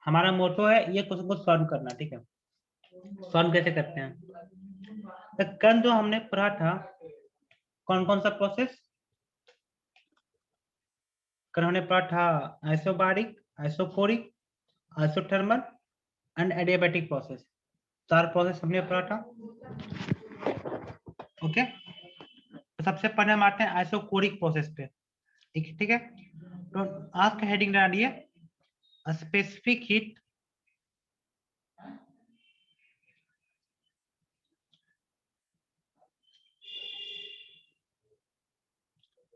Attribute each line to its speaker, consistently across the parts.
Speaker 1: हमारा मोटो है ये क्वेश्चन को सॉल्व करना, ठीक है। सॉल्व कैसे करते हैं? तो कल जो हमने पढ़ा था, कौन कौन सा प्रोसेस कल हमने पढ़ा था? Isobaric, isochoric, isothermal and adiabatic process. 4 process हमने पढ़ा था। ओके, तो सबसे पहले हम आते हैं आइसोकोरिक प्रोसेस पे। ठीक है। तो आज का हेडिंग डालिए specific heat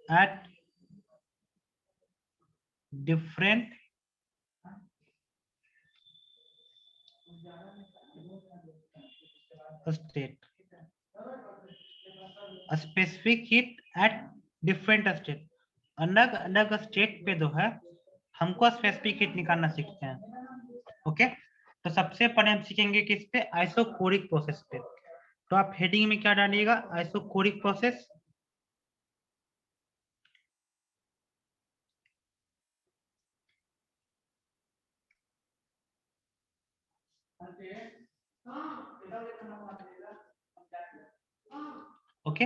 Speaker 1: at different state, specific heat at different state. अलग अलग स्टेट पे जो है हमको स्पेसिफिक हीट निकालना सीखते हैं। ओके, तो सबसे पहले हम सीखेंगे किस पे? आइसोकोरिक प्रोसेस पे। तो आप हेडिंग में क्या डालिएगा? Isochoric process. Okay,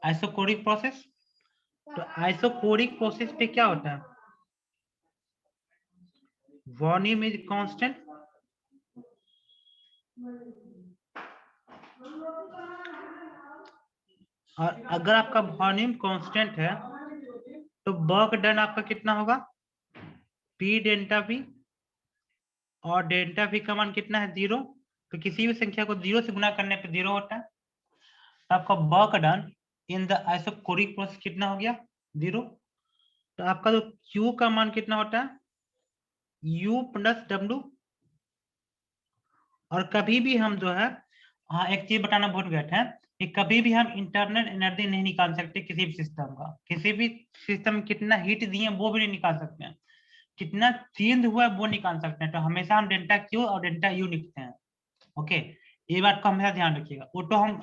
Speaker 1: isochoric process. तो आइसोकोरिक प्रोसेस पे क्या होता है? वॉल्यूम इज कांस्टेंट, और अगर आपका वॉल्यूम कांस्टेंट है तो वर्क डन आपका कितना होगा? पी डेल्टा वी, और डेल्टा वी का मान कितना है? 0। तो किसी भी संख्या को 0 से गुणा करने पे 0 होता है। तो आपका work done in the isochoric process कितना हो गया? 0। तो आपका जो Q का मान कितना होता है? U plus W। और कभी भी हम जो है, हाँ एक चीज बताना भूल गए थे कि कभी भी हम इंटरनल एनर्जी नहीं निकाल सकते किसी भी सिस्टम का। किसी भी सिस्टम में कितना हीट दिए वो भी नहीं निकाल सकते हैं, कितना चेंज हुआ है वो निकाल सकते हैं। तो हमेशा हम डेल्टा Q और डेल्टा U लिखते हैं। ओके, ये बात को हमेशा ध्यान रखिएगा। वो तो हम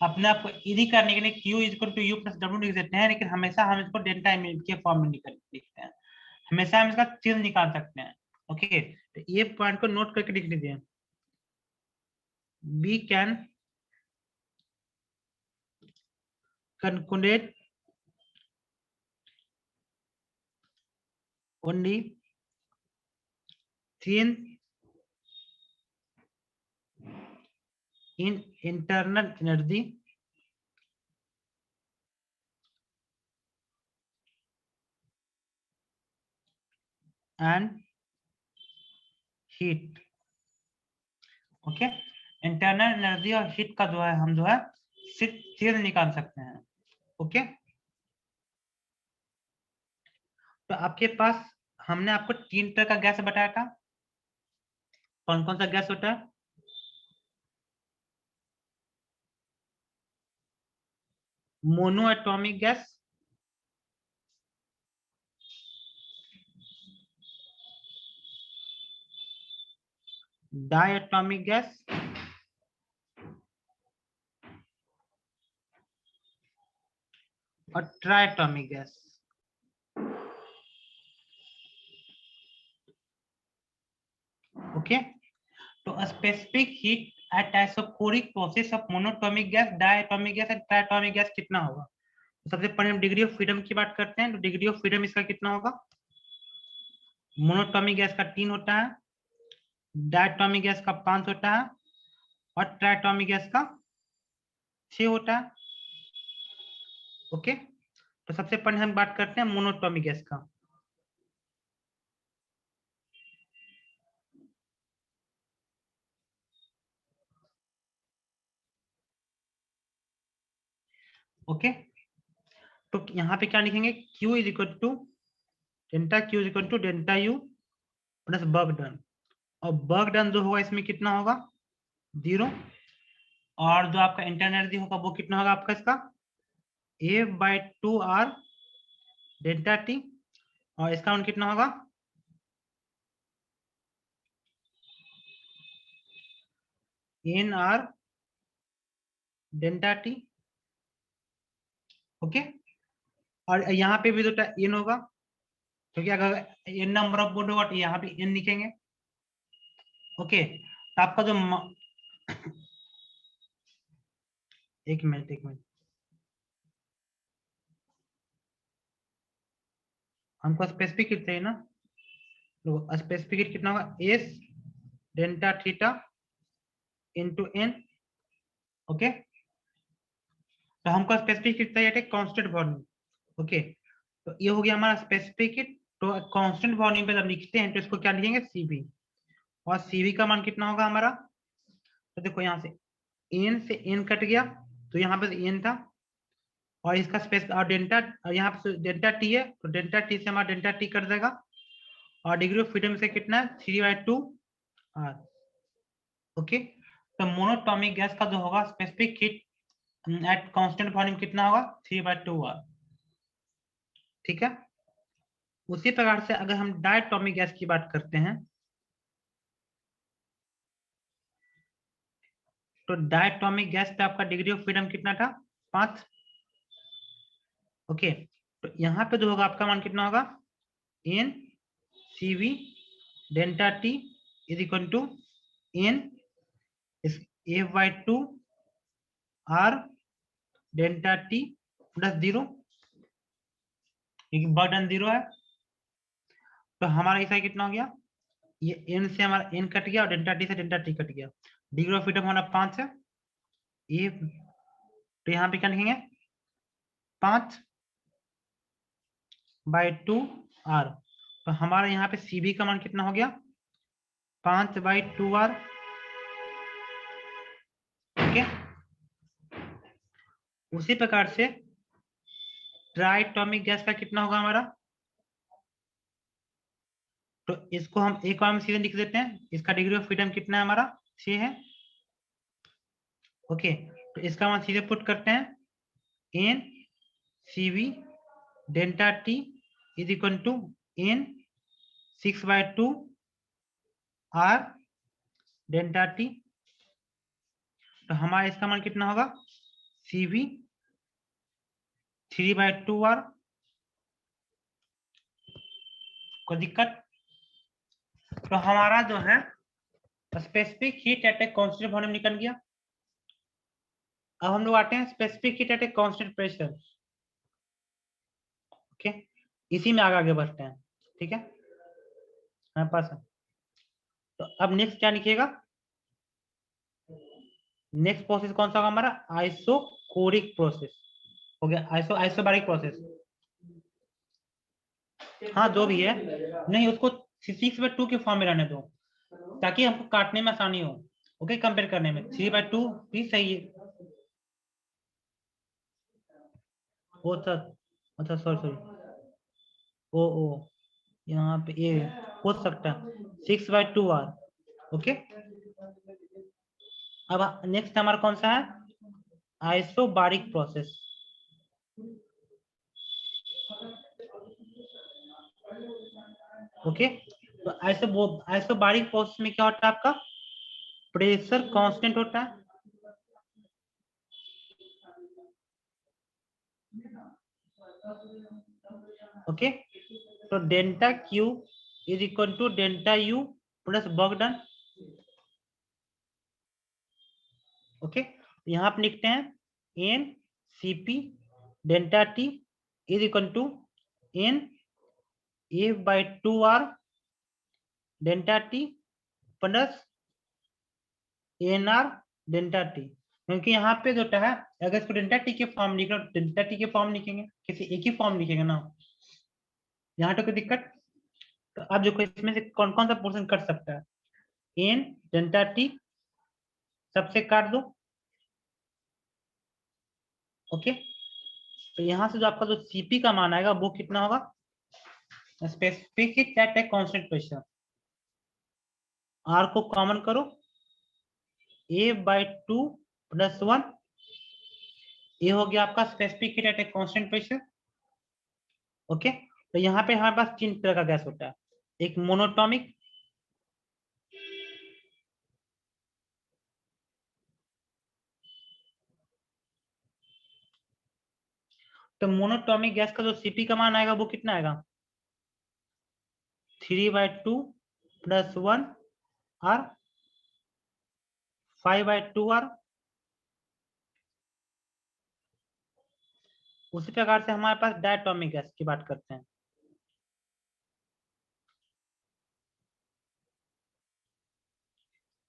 Speaker 1: अपने आप को इजी करने के लिए Q equal to U plus W लिख देते हैं, लेकिन हमेशा हम इसको डेल्टा के फॉर्म में लिखते हैं। हमेशा हम इसका चेंज निकाल सकते हैं। ओके, तो ये पॉइंट को नोट करके लिख लीजिए। We can calculate only change in internal energy and heat। Okay, internal energy और हीट का जो है हम जो है सिर्फ चेंज निकाल सकते हैं। ओके, तो आपके पास हमने आपको 3 तरह का गैस बताया था। कौन कौन सा गैस होता है? Mono atomic gas, di atomic gas, और ट्राई एटॉमिक गैस। ओके, तो specific heat at isochoric process of monatomic gas, diatomic gas and triatomic gas कितना होगा? तो सबसे पहले हम डिग्री ऑफ फ्रीडम की बात करते हैं। तो डिग्री ऑफ फ्रीडम इसका कितना होगा? मोनोटॉमिक गैस का 3 होता है, डायटॉमिक गैस का 5 होता है, और ट्राइटॉमिक गैस का 6 होता है। ओके, तो सबसे पहले हम बात करते हैं मोनोटॉमिक गैस का। ओके, तो यहाँ पे क्या लिखेंगे? Q is equal to delta Q is equal to delta U plus work done. और वर्क डन जो होगा इसमें कितना होगा? 0। और जो आपका इंटरनल एनर्जी होगा वो कितना होगा आपका? इसका A/2R डेल्टा T, और इसका मान कितना होगा? NR delta T। ओके, और यहाँ पे भी तो n होगा, क्योंकि अगर n नंबर ऑफ बोल्ट होगा तो यहाँ पे n लिखेंगे। ओके, तो आपका जो एक मिनट हमको स्पेसिफिक हीट चाहिए ना, तो स्पेसिफिक हीट कितना होगा, S delta theta into N. Okay, तो हमको स्पेसिफिक हीट चाहिए कांस्टेंट वॉल्यूम। ओके, तो ये हो गया हमारा स्पेसिफिक हीट। तो कांस्टेंट वॉल्यूम पे जब लिखते हैं तो इसको क्या लिखेंगे, सीवी। और सीवी का मान कितना होगा हमारा, तो देखो यहाँ से एन से एन कट गया, तो यहाँ पे एन था, और इसका स्पेस और डेल्टा, यहाँ पे डेल्टा टी है, तो डेल्टा टी से हमारा डेल्टा टी कट जाएगा, और डिग्री ऑफ फ्रीडम से कितना है, 3/2 आर। ओके, तो मोनोटॉमिक गैस का जो होगा specific heat at constant volume कितना होगा, 3/2 आर। ठीक है, उसी प्रकार से अगर हम डायटोमिक गैस की बात करते हैं, तो डायटोमिक गैस पे आपका डिग्री ऑफ फ्रीडम कितना था, 5। ओके, तो यहाँ पे जो होगा आपका मान कितना होगा, N C V delta T is equal to N F/2 R delta T plus 0, क्योंकि बर्डन 0 है। तो हमारा ऐसा कितना हो गया, ये एन से हमारा एन कट गया और डेल्टा टी से डेल्टा टी कट गया, डिग्री ऑफ फ्रीडम हमारा 5 है। ये तो यहाँ पे क्या लिखेंगे, 5/2 आर। तो हमारा यहाँ पे सीबी का मान कितना हो गया, 5/2 आर। ओके, उसी प्रकार से ट्राइटोमिक गैस का कितना होगा हमारा, तो इसको हम एक बार में सीधे लिख देते हैं, इसका डिग्री ऑफ फ्रीडम कितना है हमारा, 6 है। ओके, तो इसका मान सीधे पुट करते हैं, N C V delta T is equal to N 6/2 R delta T. तो हमारा इसका मान कितना होगा, सी वी 3/2 आर। कोई दिक्कत, तो हमारा जो है specific heat at a constant volume निकल गया। अब हम लोग आते हैं specific heat at a constant pressure. Okay, इसी में आगे आगे बढ़ते हैं। ठीक है, हमारे पास है। तो अब नेक्स्ट क्या लिखिएगा, नेक्स्ट प्रोसेस कौन सा होगा हमारा, आइसोकोरिक प्रोसेस हो गया, आइसोबारिक प्रोसेस। हाँ जो भी है, नहीं उसको 6/2 के फॉर्म में रहने दो, ताकि हमको काटने में आसानी हो। ओके, कंपेयर करने में 3/2 भी सही है। वो था, अच्छा सॉरी ओ यहाँ पे ये हो सकता है 6/2 आर। ओके, अब नेक्स्ट हमारा कौन सा है, आइसोबारिक प्रोसेस। ओके, तो आइसोबारिक प्रोसेस में क्या होता है आपका, प्रेशर कांस्टेंट होता है। ओके, तो delta Q is equal to delta U plus work done. Okay, यहाँ पे लिखते हैं N C P delta T is equal to N F/2 R delta T plus N R delta T. क्योंकि यहाँ पे जो है, अगर इसको डेल्टा टी के फॉर्म लिख लो, डेल्टा टी के फॉर्म लिखेंगे, किसी एक ही फॉर्म लिखेंगे ना, यहाँ तो कोई दिक्कत। तो अब जो इसमें से कौन कौन सा पोर्शन कर सकता है, एन डेल्टा टी सबसे काट दो। ओके, तो यहाँ से जो आपका जो सीपी का मान आएगा वो कितना होगा, specific heat at a constant pressure. R को कॉमन करो, A/2 + 1, ये हो गया आपका specific heat at a constant pressure. Okay, तो यहाँ पे हमारे पास 3 तरह का गैस होता है, एक मोनोटॉमिक, तो मोनोटॉमिक गैस का जो सीपी का मान आएगा वो कितना आएगा, 3/2 + 1 आर। 5/2r। उसी प्रकार से हमारे पास डायटोमिक गैस की बात करते हैं।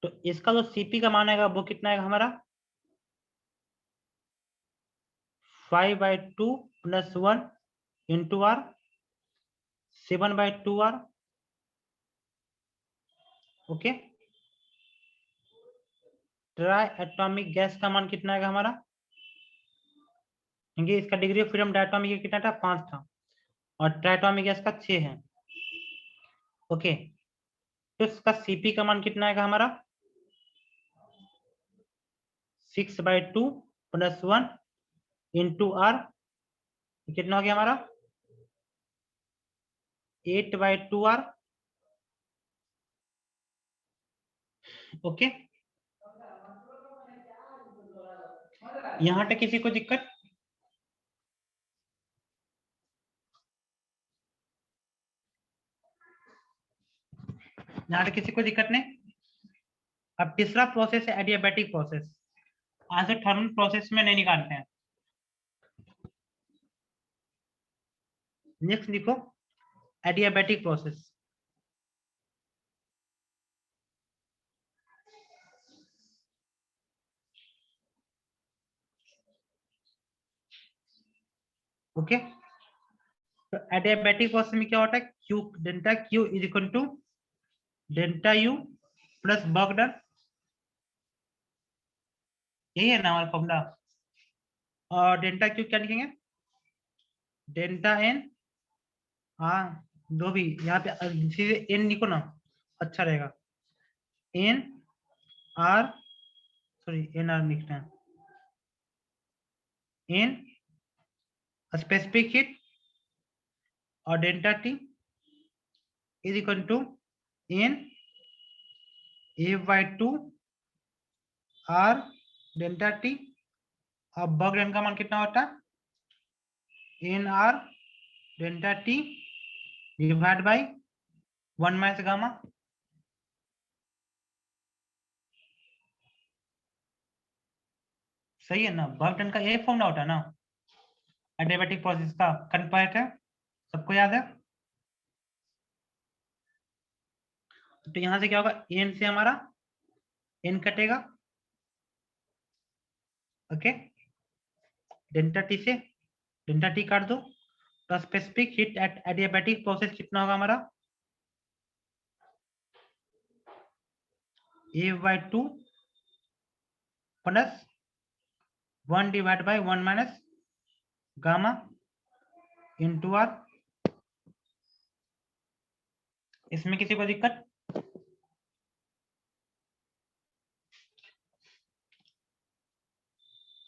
Speaker 1: तो इसका जो सीपी का मान आएगा वो कितना आएगा हमारा 5/2 + 1 × r 7/2r। Okay. Try atomic gas का मान कितना आएगा हमारा, क्योंकि इसका डिग्री ऑफ फ्रीडम डायटोमिक कितना था 5 था और ट्राइटोमिक गैस का 6 है। ओके। तो इसका सीपी का मान कितना आएगा हमारा 6/2 + 1 × r कितना हो गया हमारा 8/2r। ओके। यहाँ तक किसी को दिक्कत? यहाँ तक किसी को दिक्कत नहीं? अब तीसरा प्रोसेस है adiabatic process. Isothermal process में नहीं निकालते हैं। नेक्स्ट लिखो एडियाबैटिक प्रोसेस। ओके। तो एडियाबैटिक प्रोसेस में क्या होता है Q delta Q is equal to delta U plus work done. यही है ना हमारा फॉर्मूला। और डेल्टा क्यू क्या लिखेंगे डेल्टा एन। हाँ दो भी यहाँ पे सीधे एन लिखो ना अच्छा रहेगा। N R sorry N R लिखना है एन स्पेसिफिक हीट और delta T is equal to N A/2 R delta T. अब वर्क डन का मान कितना होता है N R delta T divide by 1 - gamma. सही है ना। वर्क डन का एक फॉर्मूला होता है ना एडियाबैटिक प्रोसेस का कंपैरेटर। सबको याद है। तो यहां से क्या होगा एन से हमारा एन कटेगा। ओके। डेल्टा टी से डेल्टा टी काट दो। तो specific heat at adiabatic process कितना होगा हमारा A/2 plus 1 divide by 1 - gamma into R. इसमें किसी को दिक्कत?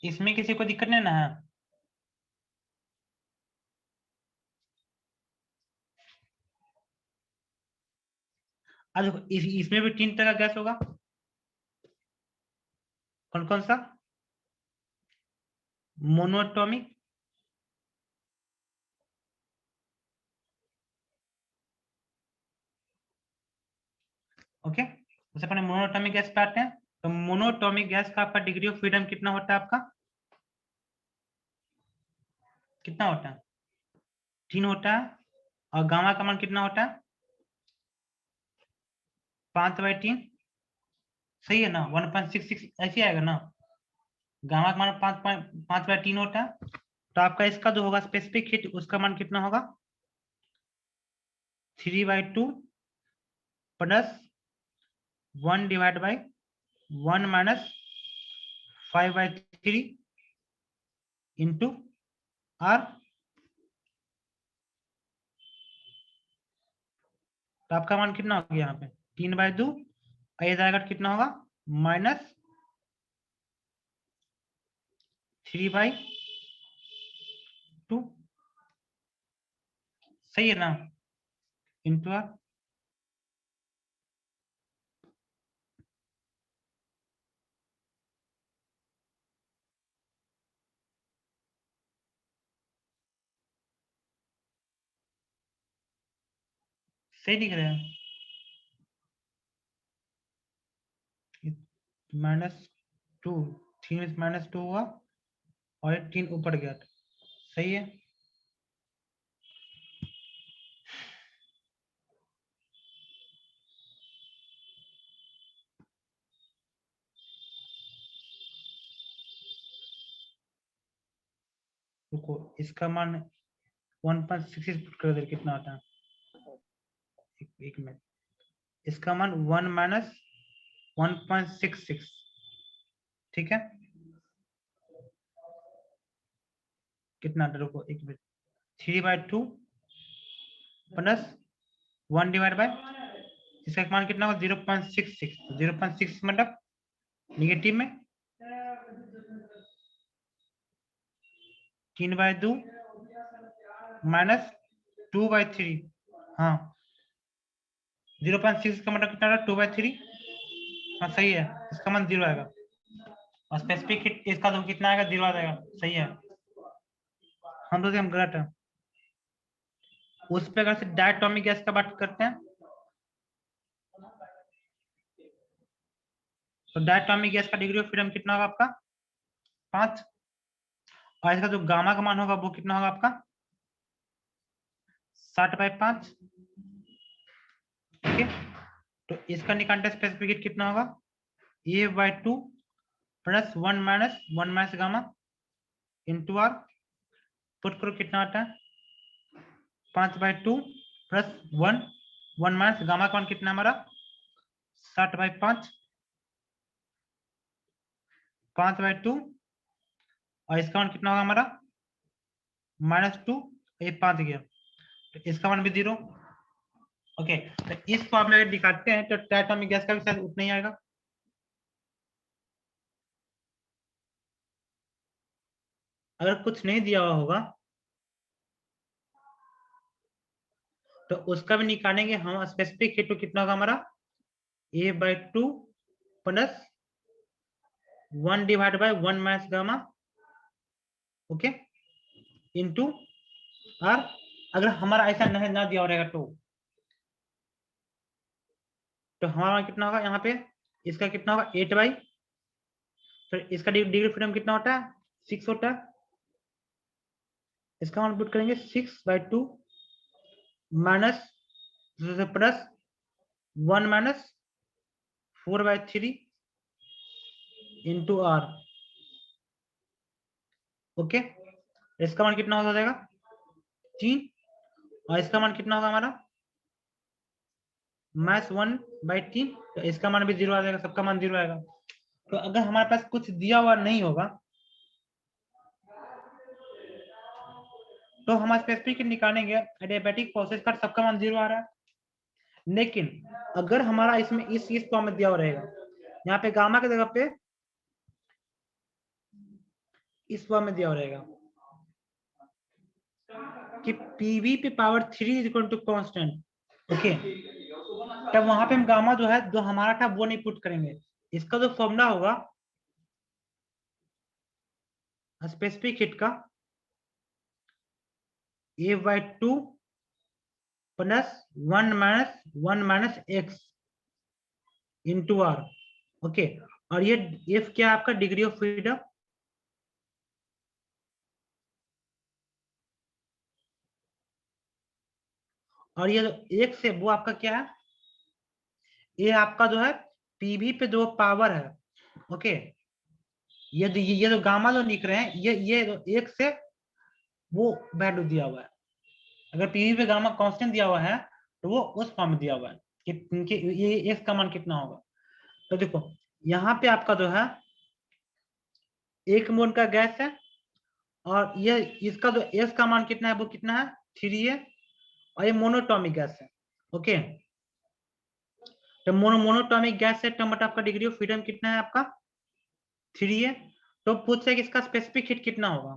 Speaker 1: इसमें किसी को दिक्कत नहीं ना है? अब देखो इसमें भी 3 तरह का गैस होगा। कौन कौन सा मोनोएटॉमिक ओके। उससे पहले मोनोएटॉमिक गैस पे आते हैं। तो मोनोएटॉमिक गैस का आपका डिग्री ऑफ फ्रीडम कितना होता है आपका कितना होता है 3 होता है। और गामा का मान कितना होता है 5/3। सही है ना 1.66 ऐसे आएगा ना। गामा का मान 5/3 होता है। तो आपका इसका जो होगा स्पेसिफिक हीट उसका मान कितना होगा 3/2 plus 1 divide by 1 - 5/3 into R. तो आपका मान कितना हो गया यहाँ पे 3/2 ये जाएगा कितना होगा -3/2। सही है ना इंटू आर। सही दिख रहा है। -2, 3 में -2 हुआ और 3 ऊपर गया, सही है। रुको, इसका मान 1.66 पुट कर दे, कितना आता है, एक मिनट, इसका मान 1 - 1.66, ठीक है, कितना आता है, रुको एक मिनट, 3/2 प्लस 1 डिवाइड बाय, इसका मान कितना होगा 0.66, 0.6 मतलब निगेटिव में 3/2 -2/3, हाँ 0.6 का मतलब कितना रहा 2/3, हाँ सही है, इसका मान 0 आएगा और स्पेसिफिक हीट इसका तो कितना आएगा 0 आ जाएगा, सही है। हम तो हम गलत है, उस पे अगर से डायटोमिक गैस का बात करते हैं तो डायटोमिक गैस का डिग्री ऑफ फ्रीडम कितना होगा आपका 5, और इसका जो गामा का मान होगा वो कितना होगा आपका 60/5, ठीक है। तो इसका निकालते स्पेसिफिक हीट कितना होगा A/2 plus 1 - gamma into R, put करो कितना आता है 5/2 प्लस 1 गामा का मान कितना हमारा 60/5, 5/2 और इसका मान कितना होगा हमारा -2, ये 5 गया, तो इसका मान भी 0। ओके, तो इस फॉर्मूला में दिखाते हैं तो डायटोमिक गैस का भी शायद उतना ही आएगा। अगर कुछ नहीं दिया हुआ होगा तो उसका भी निकालेंगे हम, स्पेसिफिक हीट तो कितना होगा हमारा A/2 plus 1 divide by 1 - gamma, okay, into R. अगर हमारा ऐसा नहीं ना दिया रहेगा तो हमारा कितना होगा यहाँ पे, इसका कितना होगा 8/, तो इसका डिग्री फ्रीडम कितना होता है 6 होता है, इसका हम पुट करेंगे 6/2 minus plus 1 - 4/3 into R, okay. इसका मान कितना हो जाएगा 3, और इसका मान कितना होगा हमारा -1/3, तो इसका मान भी 0 आ जाएगा, सबका मान 0 आएगा। तो अगर हमारे पास कुछ दिया हुआ नहीं होगा तो हम स्पेसिफिक निकालेंगे, एडियाबैटिक प्रोसेस का सबका मान 0 आ रहा है। लेकिन अगर हमारा इसमें इस फॉर्म में दिया हुआ रहेगा, यहाँ पे गामा की जगह पे इस फॉर्म में दिया हुआ रहेगा कि पीवी पे power 3 is equal to constant, okay, तब वहां पे हम गामा जो है जो हमारा था वो नहीं पुट करेंगे। इसका जो फॉर्मूला होगा स्पेसिफिक हीट का A/2 plus 1 - x into R, okay, और ये F क्या है आपका डिग्री ऑफ फ्रीडम, और ये जो x है वो आपका क्या है, ये आपका जो है पीवी पे जो पावर है, ओके, ये जो गामा जो लिख रहे हैं ये जो एक से वो वैल्यू दिया हुआ है। अगर पीवी पे गामा कांस्टेंट दिया हुआ है तो वो उस फॉर्म में दिया हुआ है कि ये एक्स का मान कितना होगा। तो देखो यहाँ पे आपका जो है 1 मोल का गैस है और ये इसका जो एस का मान कितना है वो कितना है 3 है, और ये मोनोटॉमिक गैस है, ओके। तो मोनोटॉमिक गैस है तो मतलब आपका डिग्री ऑफ फ्रीडम कितना है आपका 3 है। तो पूछ रहे कि इसका स्पेसिफिक हीट कितना होगा,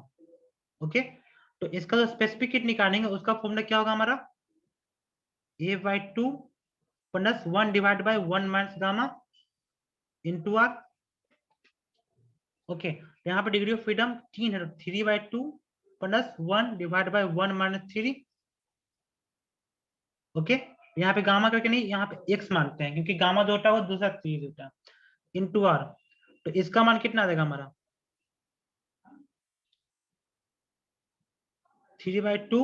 Speaker 1: ओके। तो इसका जो स्पेसिफिक हीट निकालेंगे उसका फॉर्मूला क्या होगा हमारा A/2 plus 1 divide by 1 - gamma into R, okay. यहाँ पे डिग्री ऑफ फ्रीडम 3 है, 3/2 प्लस 1 डिवाइड बाय 1 - 3, ओके। यहाँ पे गामा करके नहीं, यहाँ पे एक्स मानते हैं क्योंकि गामा जो होता है वो दूसरा चीज होता है इंटू आर। तो इसका मान कितना आ जाएगा हमारा 3/2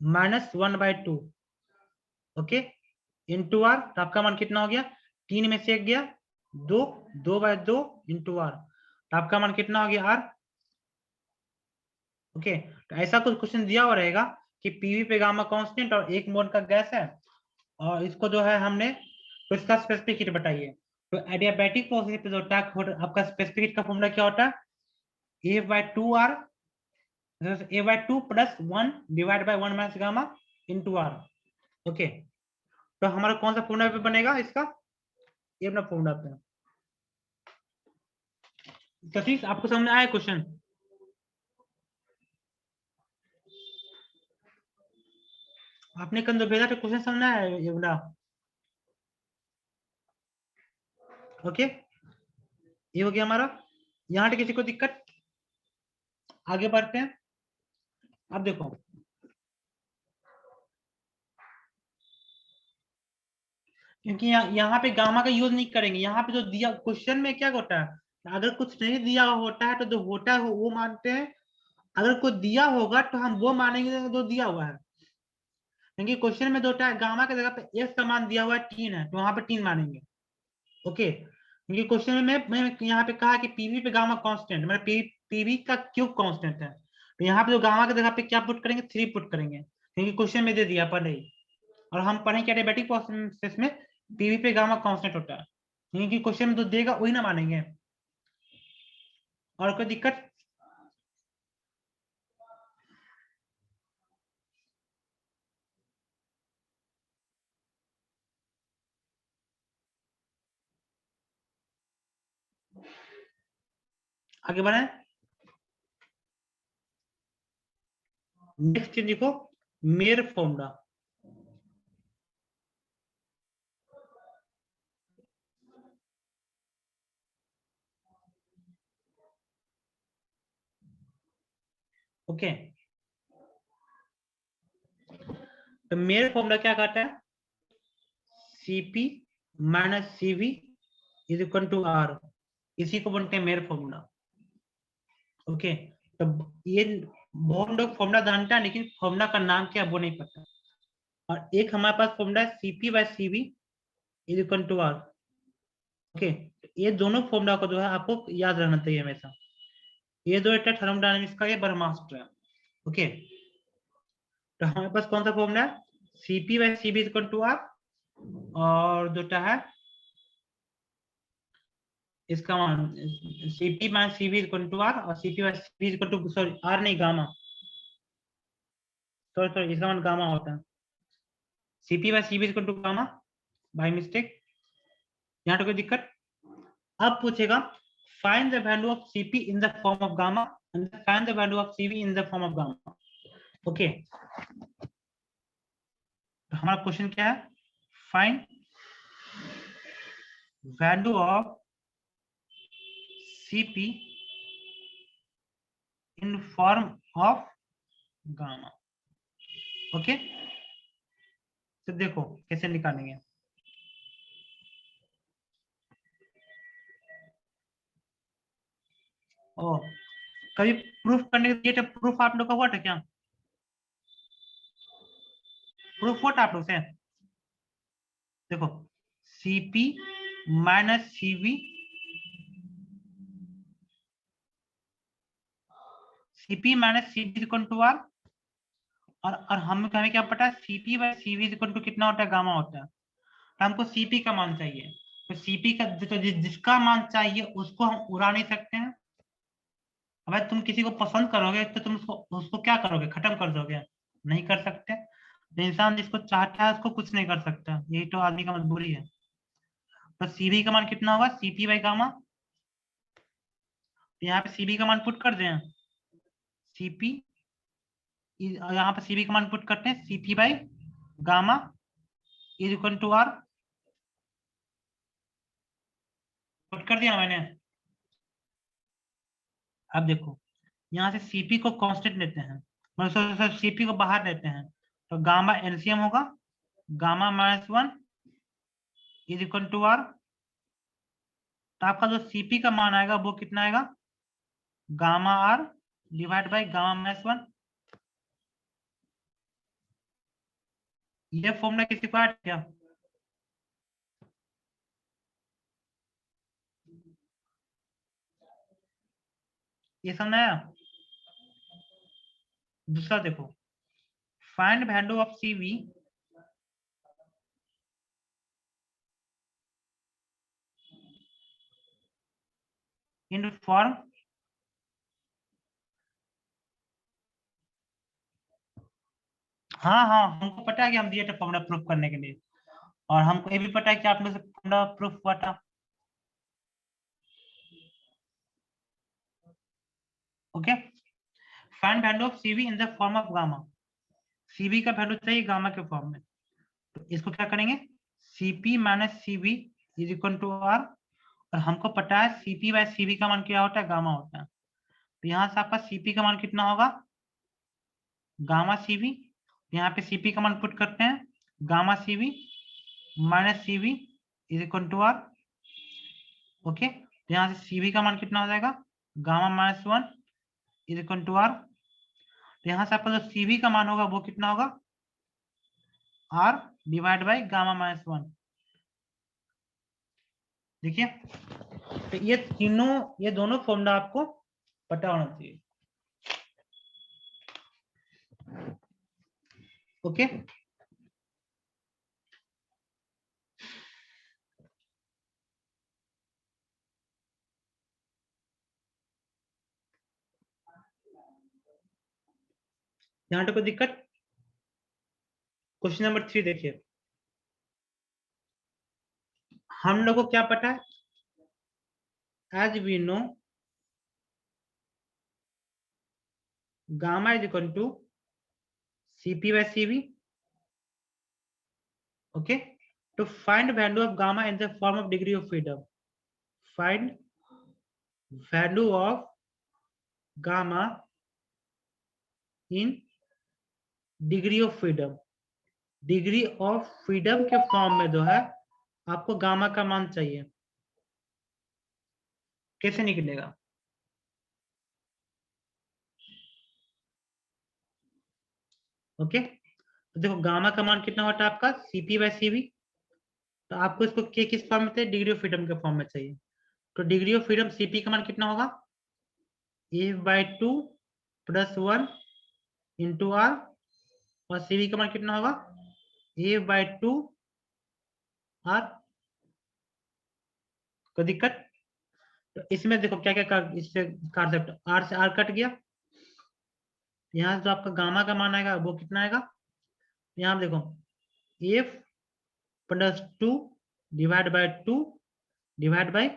Speaker 1: -1/2 ओके इंटू आर। तो आपका मान कितना हो गया 3 में से 1 गया 2 2/2 इंटू आर। तो आपका मान कितना हो गया आर ओके। तो ऐसा कुछ क्वेश्चन दिया हुआ रहेगा कि पीवी पे गामा कांस्टेंट और 1 मोल का गैस है और इसको जो है हमने तो इसका स्पेसिफिक हीट बताइए। तो एडियाबैटिक प्रोसेस पे जो टैक आपका स्पेसिफिक हीट का फॉर्मूला क्या होता है A/2R A/2 + 1 divide by 1 minus gamma into R okay. तो हमारा कौन सा फॉर्मूला पे बनेगा इसका ये अपना फॉर्मूला पे। सतीश आपको समझ में आया क्वेश्चन आपने कल जो भेजा था क्वेश्चन समझ में आया ये वाला ओके। ये हो गया हमारा यहाँ पे किसी को दिक्कत आगे बढ़ते हैं। अब देखो क्योंकि यहाँ पे गामा का यूज नहीं करेंगे। यहाँ पे जो दिया क्वेश्चन में क्या होता है अगर कुछ नहीं दिया होता है तो जो होता है वो मानते हैं। अगर कुछ दिया होगा तो हम वो मानेंगे जो दिया हुआ है क्योंकि क्वेश्चन में जो होता है गामा की जगह पे एक्स का मान दिया हुआ है 3 है तो वहां पे 3 मानेंगे ओके। क्योंकि क्वेश्चन में मैं यहाँ पे कहा कि पीवी पे गामा कांस्टेंट मतलब पीवी का क्यूब कांस्टेंट है तो यहाँ पे जो गामा की जगह पे क्या पुट करेंगे 3 पुट करेंगे क्योंकि क्वेश्चन में दे दिया पहले ही। और हम पढ़ें कि एडियाबैटिक प्रोसेस में पीवी पे गामा कांस्टेंट होता है क्योंकि क्वेश्चन में जो देगा वही ना मानेंगे। और कोई दिक्कत आगे बढ़े। नेक्स्ट देखो मेयर फॉर्मूला ओके। तो मेयर फॉर्मूला क्या कहता है Cp - Cv = R इसी को बोलते हैं मेयर फॉर्मूला ओके। तो ये बहुत लोग फॉर्मूला जानता है लेकिन फॉर्मूला का नाम क्या वो नहीं पता। और एक हमारे पास फॉर्मूला है Cp/Cv = R ओके। ये दोनों फॉर्मूला को जो है आपको याद रहना चाहिए हमेशा। ये जो है थर्मोडायनामिक्स का ये ब्रह्मास्त्र है ओके। तो हमारे पास कौन सा फॉर्मूला है Cp/Cv = R और जो है इसका मान Cp/Cv = R और Cp/Cv सॉरी R नहीं गामा सॉरी इसका मान गामा होता है Cp/Cv = गामा बाय मिस्टेक। यहाँ तो कोई दिक्कत। अब पूछेगा find the value of Cp in the form of gamma and find the value of Cv in the form of gamma okay. तो हमारा क्वेश्चन क्या है find value of Cp in form of gamma okay. तो देखो कैसे निकालेंगे। ओ कभी proof करने के लिए प्रूफ आप लोग का हुआ था क्या प्रूफ हुआ था आप लोग से देखो Cp - Cv Cp - Cv = R और हमें क्या पता है Cp/Cv = कितना होता है गामा होता है। तो हमको Cp का मान चाहिए तो Cp का तो जिसका मान चाहिए उसको हम उड़ा नहीं सकते हैं। अब तुम किसी को पसंद करोगे तो तुम उसको क्या करोगे खत्म कर दोगे नहीं कर सकते। तो इंसान जिसको चाहता है उसको कुछ नहीं कर सकता यही तो आदमी का मजबूरी है। तो Cv का मान कितना होगा Cp/गामा। तो यहाँ पे Cv का मान पुट कर दें Cp यहाँ पे Cv का मान पुट करते हैं Cp/गामा = R पुट कर दिया मैंने। अब देखो यहाँ से Cp को कांस्टेंट लेते हैं मतलब Cp को बाहर लेते हैं तो गामा एलसीएम होगा गामा -1 = R। तो आपका जो सीपी का मान आएगा वो कितना आएगा, gamma R divide by gamma minus 1। ये फॉर्मूला किसी को आया क्या? ये समझ आया? दूसरा देखो, find value of CV in form हाँ हाँ, हमको पता है कि हम दिए थे फॉर्मूला प्रूफ करने के लिए, और हमको ये भी पता है कि आप में से फॉर्मूला प्रूफ हुआ था। Okay, find value of CV in the form of gamma. CV का वैल्यू चाहिए गामा के फॉर्म में, तो इसको क्या करेंगे, CP minus CV is equal to R, और हमको पता है सीपी बाय सीवी का मान क्या होता है, गामा होता है। तो यहाँ से आपका सीपी का मान कितना होगा, गामा सीवी, यहाँ पे सीपी का मान पुट करते हैं, gamma CV minus CV is equal to R. Okay, तो यहाँ से सीवी का मान कितना हो जाएगा, gamma minus 1 is equal to R. तो यहाँ से आपका जो सीवी का मान होगा वो कितना होगा, R divide by gamma minus 1। देखिए, तो ये दोनों फॉर्मूला आपको पता होना चाहिए। ओके, यहाँ पे कोई दिक्कत? क्वेश्चन नंबर 3 देखिए, हम लोग को क्या पता है, as we know gamma is equal to CP by CV. Okay, to find value of gamma in the form of degree of freedom, find value of gamma in degree of freedom. Degree of freedom के form में जो है आपको gamma का मान चाहिए, कैसे निकलेगा? ओके, तो देखो गामा का मान कितना होता है आपका, सीपी बाय सीवी। तो आपको इसको के किस फॉर्म में चाहिए, डिग्री ऑफ फ्रीडम के फॉर्म में चाहिए। तो डिग्री ऑफ फ्रीडम सीपी का मान कितना होगा, a/2 + 1 इंटू आर, और सीवी का मान कितना होगा, a/2 आर। कोई दिक्कत? तो इसमें देखो क्या क्या इससे काट सकते, आर से आर कट गया, यहाँ से जो आपका गामा का मान आएगा वो कितना आएगा, यहाँ देखो a+2 divide by 2 divide by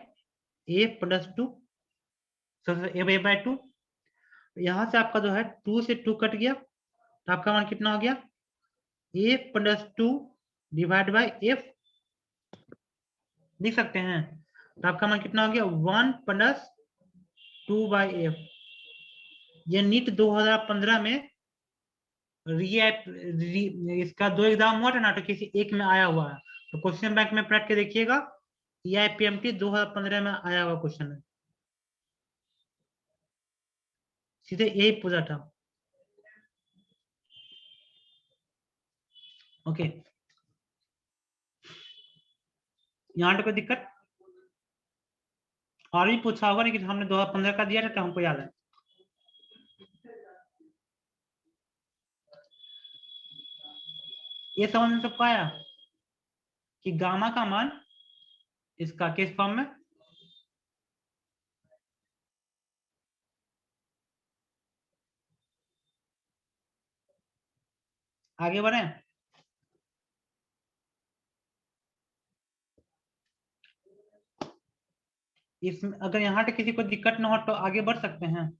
Speaker 1: a+2, a/2। यहाँ से आपका जो है 2 से 2 कट गया, तो आपका मान कितना हो गया, a+2 डिवाइड बाय f, लिख सकते हैं। तो आपका मान कितना हो गया, 1+2/f। ये नीट 2015 में इसका 2 एग्जाम हुआ था ना, तो किसी एक में आया हुआ है, तो क्वेश्चन बैंक में पलट के देखिएगा, EIPMT 2015 में आया हुआ क्वेश्चन है, सीधे यही पूछा था। ओके, यहाँ पे कोई दिक्कत? और भी पूछा होगा, लेकिन हमने 2015 का दिया था तो हमको याद है। ये समझ में सबको आया कि गामा का मान इसका किस फॉर्म में, आगे बढ़े? इसमें अगर यहाँ पे किसी को दिक्कत ना हो तो आगे बढ़ सकते हैं।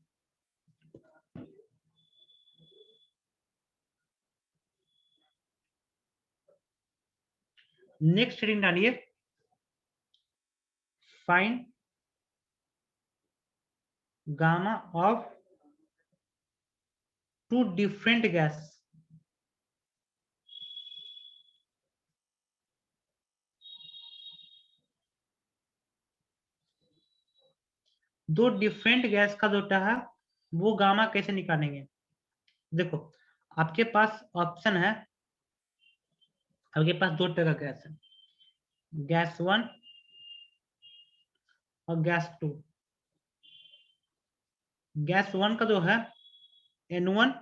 Speaker 1: नेक्स्ट रीडिंग डालिए, find gamma of two different gas. दो डिफरेंट गैस का जो है वो गामा कैसे निकालेंगे। देखो आपके पास ऑप्शन है, आपके पास दो तरह का गैस है, गैस 1 और गैस 2। गैस 1 का जो है N1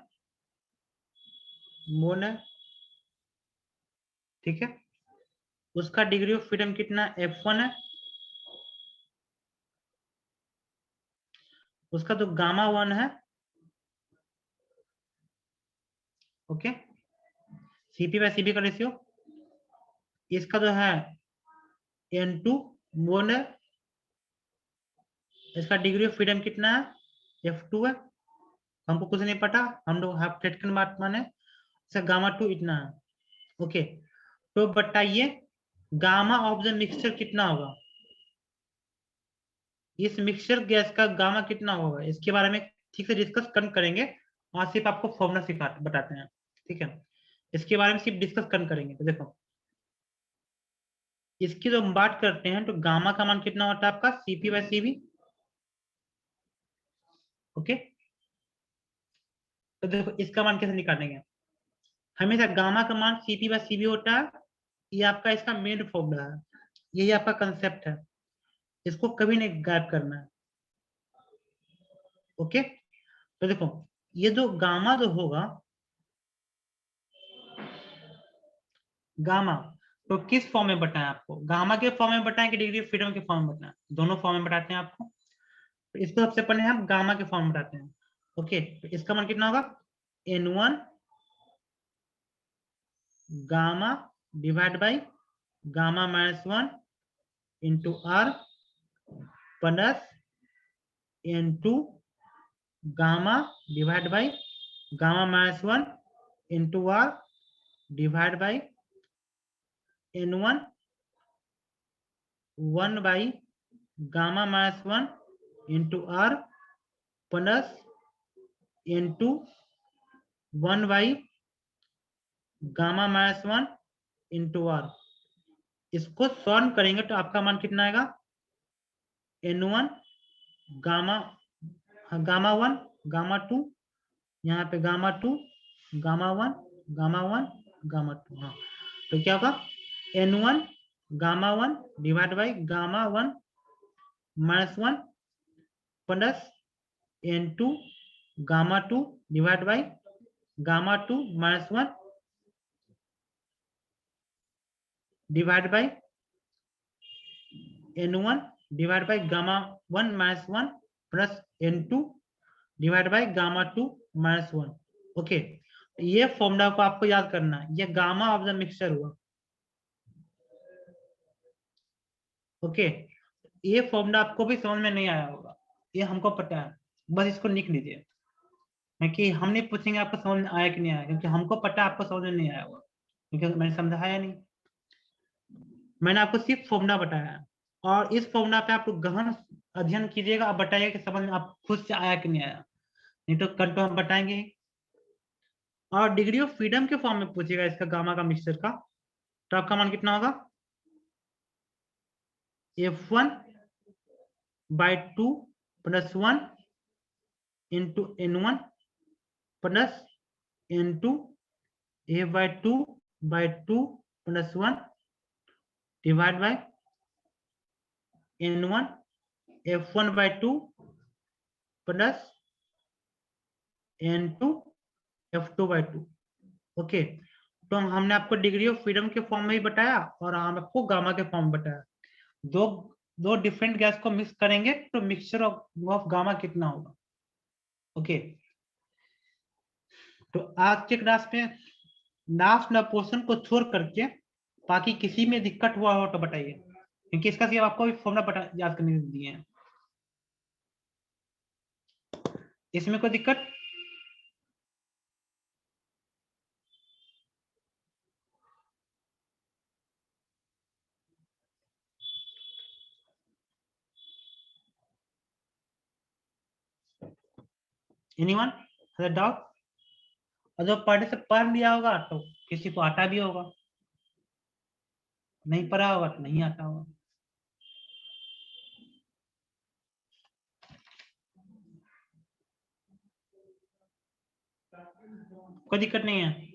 Speaker 1: मोल है, ठीक है। उसका डिग्री ऑफ फ्रीडम कितना F1 है। उसका जो गामा 1 है, ओके, CP/CB का रेशियो, इसका जो है N2 मोल है, इसका डिग्री ऑफ फ्रीडम कितना है F2 है। हमको कुछ नहीं पता, हम लोग हाफ फ्लेटकन बात माने, इसका गामा 2 इतना है, ओके। तो बताइए गामा ऑफ द मिक्सचर कितना होगा, इस मिक्सचर गैस का गामा कितना होगा, इसके बारे में ठीक से डिस्कस करेंगे। और सिर्फ आपको फॉर्मूला सिखा बताते हैं, ठीक है। इसके बारे में सिर्फ डिस्कस करेंगे। तो देखो इसकी जो हम बात करते हैं तो गामा का मान कितना होता है आपका CP/CB, ओके। तो देखो इसका मान कैसे निकालेंगे, हमेशा गामा का मान CP/CB होता है, ये आपका इसका मेन फॉर्मूला है, यही आपका कंसेप्ट है, इसको कभी नहीं गायब करना है, ओके। तो देखो ये जो गामा जो होगा, गामा तो किस फॉर्म में बताएं आपको, गामा के फॉर्म में बताएं कि डिग्री ऑफ फ्रीडम के फॉर्म में बताएं, दोनों फॉर्म में बताते हैं आपको। तो इसको सबसे पहले हम गामा के फॉर्म में बताते हैं, ओके। तो इसका मान कितना होगा N1 gamma divide by gamma minus one into R plus N2 gamma divide by gamma minus one into R divide by N1 1 by gamma minus one into R plus N2 1 by gamma minus one into R। इसको सॉल्व करेंगे तो आपका मान कितना आएगा N1 गामा गामा-1 गामा-2, यहाँ पे गामा-2 गामा-1 गामा-1 गामा-2। हाँ तो क्या होगा N1 gamma minus one divide by gamma minus one -1 plus N2 gamma minus two divide by gamma minus two -1 divide by N1 divide by gamma minus one -1 plus N2 divide by gamma minus two -1, okay. ये फॉर्मूला को आपको याद करना है, ये गामा ऑफ द मिक्सचर हुआ, ओके। ये फॉर्मूला आपको भी समझ में नहीं आया होगा, ये हमको पता है, बस इसको लिख लीजिए, क्योंकि हम नहीं पूछेंगे आपको समझ में आया कि नहीं आया, क्योंकि हमको पता है आपको समझ में नहीं आया होगा, क्योंकि मैंने समझाया नहीं, मैंने आपको सिर्फ फॉर्मूला बताया है। और इस फॉर्मूला पे आप गहन अध्ययन कीजिएगा, आप बताइएगा कि समझ में आप खुद से आया कि नहीं आया, नहीं तो कल तो हम बताएंगे ही। और डिग्री ऑफ फ्रीडम के फॉर्म में पूछेगा इसका गामा का मिक्सचर का, तो आपका मान कितना होगा F1 by 2 plus 1 into N1 plus N2 A by 2 plus 1 divide by N1 F1 by 2 plus N2 F2 by 2, okay. तो हमने आपको डिग्री ऑफ फ्रीडम के फॉर्म में ही बताया और हम आपको गामा के फॉर्म में बताया, दो दो डिफरेंट गैस को मिक्स करेंगे तो मिक्सचर ऑफ गामा कितना होगा, ओके। तो आज के क्लास में लास्ट वाला पोर्शन को छोड़ करके बाकी किसी में दिक्कत हुआ हो तो बताइए, क्योंकि इसका सिर्फ आपको फॉर्मूला याद करने दिए हैं, इसमें कोई दिक्कत। एनीवन डाउट, और जो पढ़ने से पढ़ लिया होगा तो किसी को आता भी होगा, नहीं पढ़ा होगा तो नहीं आता होगा। कोई दिक्कत नहीं है।